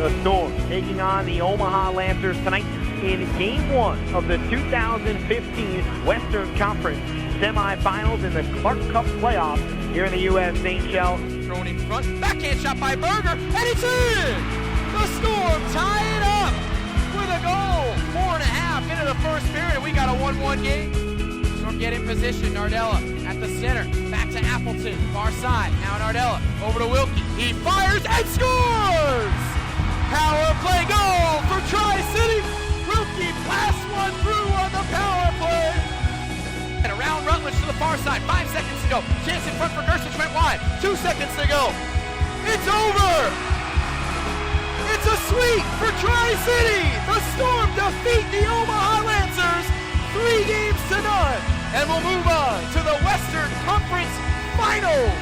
The Storm taking on the Omaha Lancers tonight in Game 1 of the 2015 Western Conference semifinals in the Clark Cup playoffs here in the USHL. Thrown in front, backhand shot by Berger, and it's in! The Storm tie it up with a goal. 4.5 into the first period. We got a 1-1 game. Storm get in position. Nardella at the center. Back to Appleton. Far side. Now Nardella over to Wilkie. He fires and scores! Power play goal for Tri-City. Wilkie blasts one through on the power play. And around Rutledge to the far side. 5 seconds to go. Chance in front for Gersich went wide. 2 seconds to go. It's over! It's a sweep for Tri-City! The Storm defeat the Omaha Lancers 3-0, and we'll move on to the Western Conference Finals.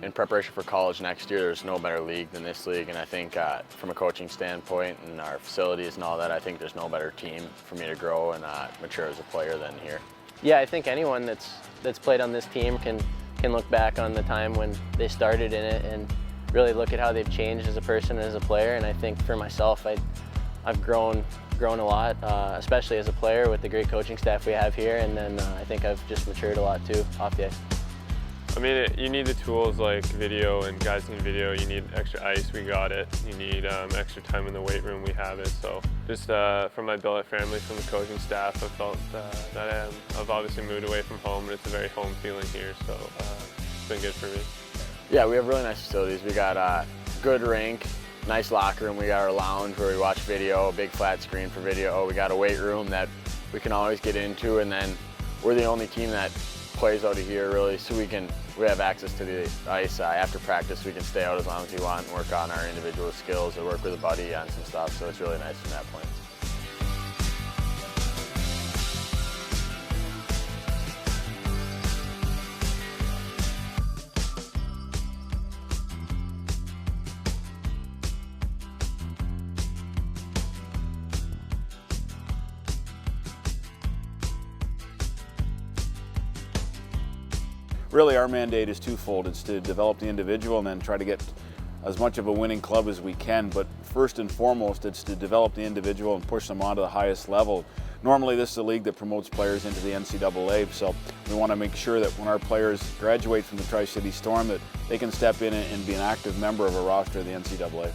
In preparation for college next year, there's no better league than this league, and I think from a coaching standpoint and our facilities and all that, I think there's no better team for me to grow and mature as a player than here. Yeah, I think anyone that's played on this team can look back on the time when they started in it and really look at how they've changed as a person and as a player. And I think for myself, I've grown a lot, especially as a player with the great coaching staff we have here, and then I think I've just matured a lot too off the ice. I mean, you need the tools like video, and guys need video. You need extra ice, we got it. You need extra time in the weight room, we have it. So just from my billet family, from the coaching staff, I felt that I've obviously moved away from home, and it's a very home feeling here, so it's been good for me. Yeah, we have really nice facilities. We got a good rink, nice locker room. We got our lounge where we watch video, a big flat screen for video. We got a weight room that we can always get into, and then we're the only team that plays out of here really, so we have access to the ice. After practice we can stay out as long as we want and work on our individual skills or work with a buddy on some stuff, so it's really nice from that point. Really, our mandate is twofold. It's to develop the individual and then try to get as much of a winning club as we can. But first and foremost, it's to develop the individual and push them on to the highest level. Normally, this is a league that promotes players into the NCAA, so we want to make sure that when our players graduate from the Tri-City Storm, that they can step in and be an active member of a roster of the NCAA.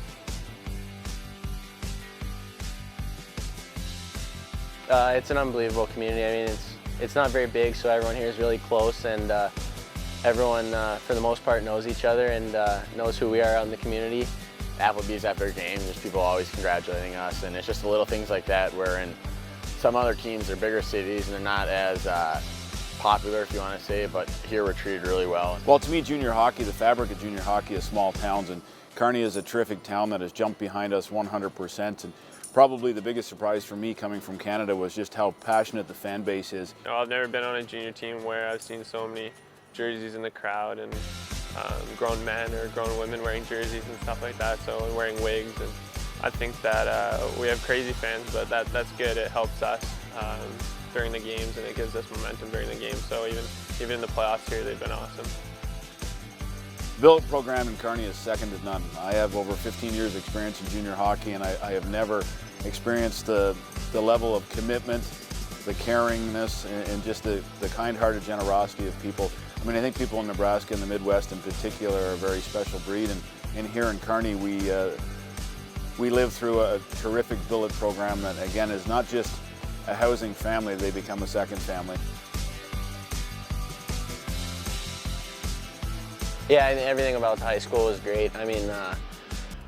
It's an unbelievable community. I mean, it's not very big, so everyone here is really close, and everyone, for the most part, knows each other and knows who we are out in the community. Applebee's after a game, there's people always congratulating us, and it's just the little things like that where in some other teams, they're bigger cities and they're not as popular, if you want to say, but here we're treated really well. Well, to me, junior hockey, the fabric of junior hockey is small towns, and Kearney is a terrific town that has jumped behind us 100%. And probably the biggest surprise for me coming from Canada was just how passionate the fan base is. I've never been on a junior team where I've seen so many jerseys in the crowd, and grown men or grown women wearing jerseys and stuff like that, so wearing wigs. And I think that we have crazy fans, but that's good. It helps us during the games, and it gives us momentum during the games. So even in the playoffs here, they've been awesome. The billet program in Kearney is second to none. I have over 15 years experience in junior hockey, and I have never experienced the level of commitment, the caringness, and just the kind-hearted generosity of people. I mean, I think people in Nebraska and the Midwest in particular are a very special breed, and here in Kearney we live through a terrific billet program that, again, is not just a housing family, they become a second family. Yeah, I mean, everything about the high school was great. I mean,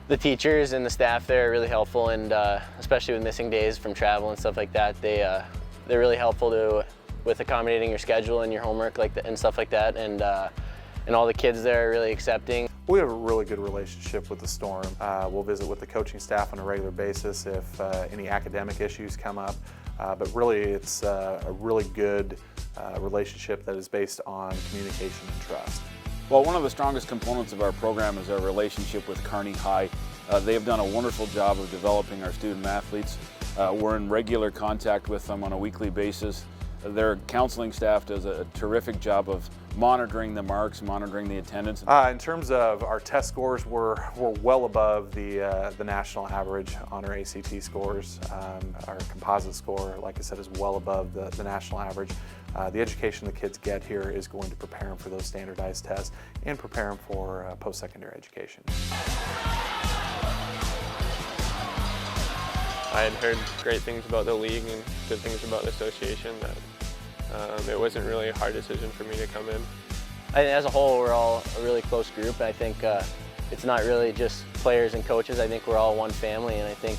the teachers and the staff there are really helpful, and especially with missing days from travel and stuff like that, they're really helpful with accommodating your schedule and your homework and stuff like that, and all the kids there are really accepting. We have a really good relationship with the Storm. We'll visit with the coaching staff on a regular basis if any academic issues come up, but really it's a really good relationship that is based on communication and trust. Well, one of the strongest components of our program is our relationship with Kearney High. They have done a wonderful job of developing our student athletes. We're in regular contact with them on a weekly basis. Their counseling staff does a terrific job of monitoring the marks, monitoring the attendance. In terms of our test scores, we're well above the national average on our ACT scores. Our composite score, like I said, is well above the national average. The education the kids get here is going to prepare them for those standardized tests and prepare them for post-secondary education. I had heard great things about the league and good things about the association, that it wasn't really a hard decision for me to come in. I think as a whole, we're all a really close group. I think it's not really just players and coaches. I think we're all one family, and I think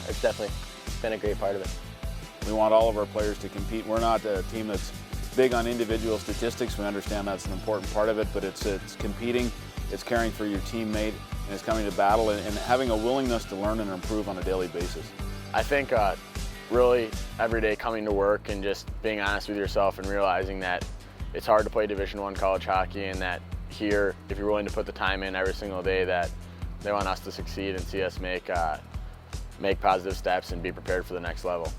it's definitely been a great part of it. We want all of our players to compete. We're not a team that's big on individual statistics. We understand that's an important part of it, but it's competing, it's caring for your teammate, and it's coming to battle and having a willingness to learn and improve on a daily basis. I think really every day coming to work and just being honest with yourself and realizing that it's hard to play Division I college hockey, and that here, if you're willing to put the time in every single day, that they want us to succeed and see us make positive steps and be prepared for the next level.